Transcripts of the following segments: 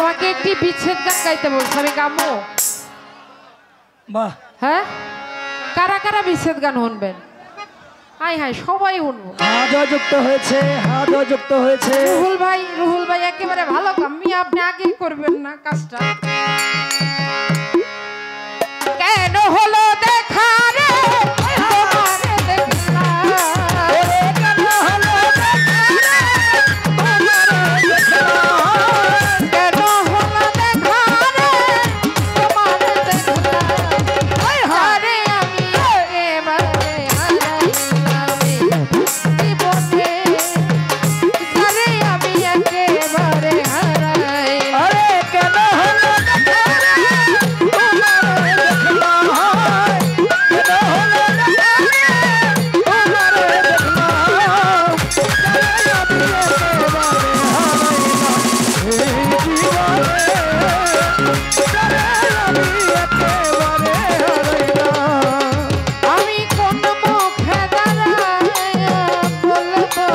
আমাকে একটি বিচ্ছেদ গান গাইতে বলছে, আমি গামো। বাহ, হ্যাঁ, কারা কারা বিচ্ছেদ গান শুনবেন? হাই হাই, সবাই শুনবো। হাত যুক্ত হয়েছে, হাত যুক্ত হয়েছে। রুহুল ভাই একেবারে ভালো কাম, আপনি আগেই করবেন না কাজটা। কেন হলো দেখা রে তোমারে দেখলা, কেন হলো দেখা রে তোমারে দেখলা, কেন হলো দেখা রে তোমারে দেখলা, আরে আমি একেবারে হারাইলাম জীবনে, আরে আমি একেবারে হারাইলাম। আরে কেন হলো দেখা রে তোমারে দেখলা, কেন হলো দেখা রে তোমারে দেখলা, আমি একেবারে হারাইলাম এই জীবনে, আমি একেবারে হারাইলাম। আমি কোন মুখে দাঁড়ায়া বলবো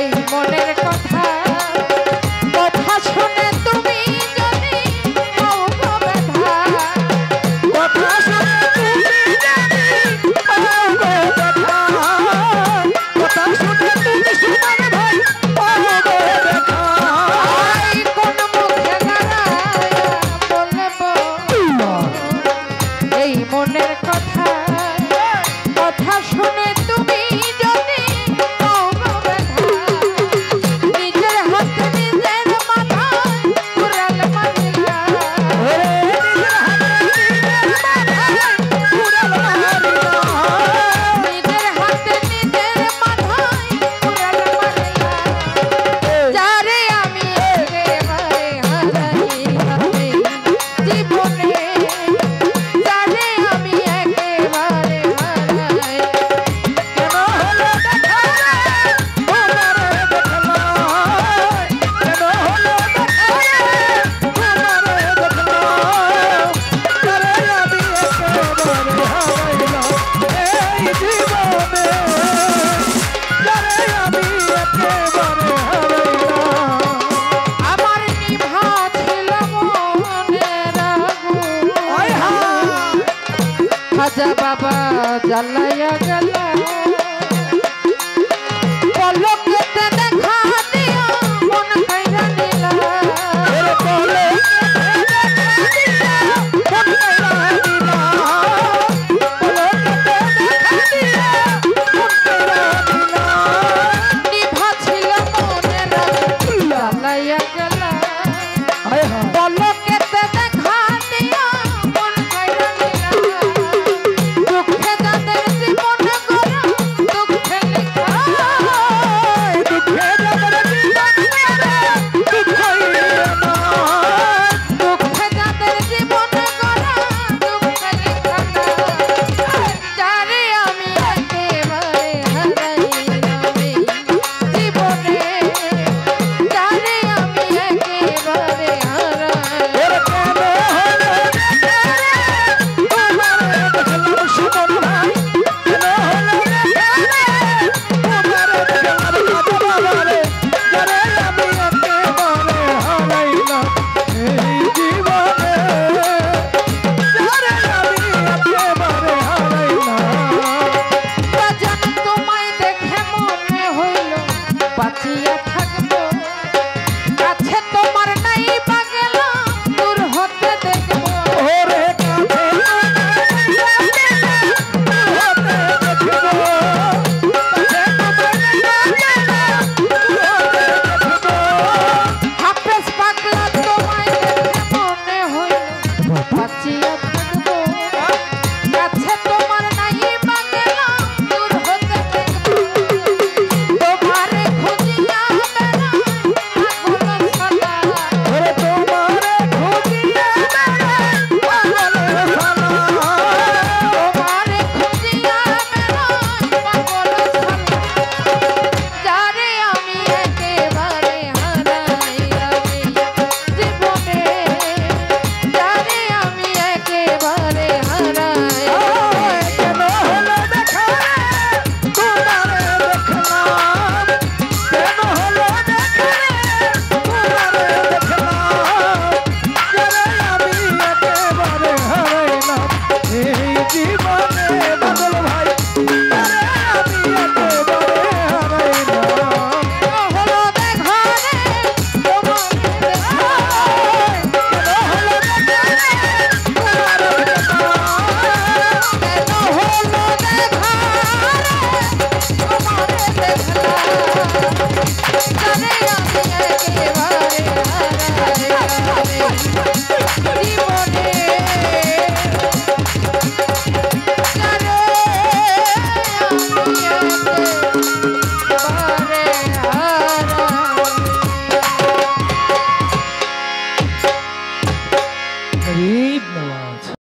এই মনের কথা, কথা শুনে তুমি যদি হও গো ব্যথা, কথা শুনে তুমি জানি পাও গো ব্যথা, কথা শুনে তুমি সুমন ভাই পাও গো ব্যথা। আই কোন মুখে দাঁড়ায়া বলবো এই মনের কথা, কথা শুনে তুমি যদি হও গো ব্যথা, নিজের হাতে নিজের মাথায় কুড়াল মারিলা, ওরে নিজের হাতে নিজের মাথায় কুড়াল মারিলা, নিজের হাতে নিজের মাথায় কুড়াল মারিলা, যারে আমি একেবারে হারাইলাম এই জীবনে, যারে আমি একেবারে হারাই। কেন হলো দেখা রে তোমারে দেখলা, কেন হলো দেখা রে তোমারে দেখলা, আরে আমি একেবারে হারাইলাম এই জীবনে, আরে আমি একেবারে হারাইলাম। আমার নিভা ছিল মনের আগুন, আয় হায় খাজা বাবা জ্বালাই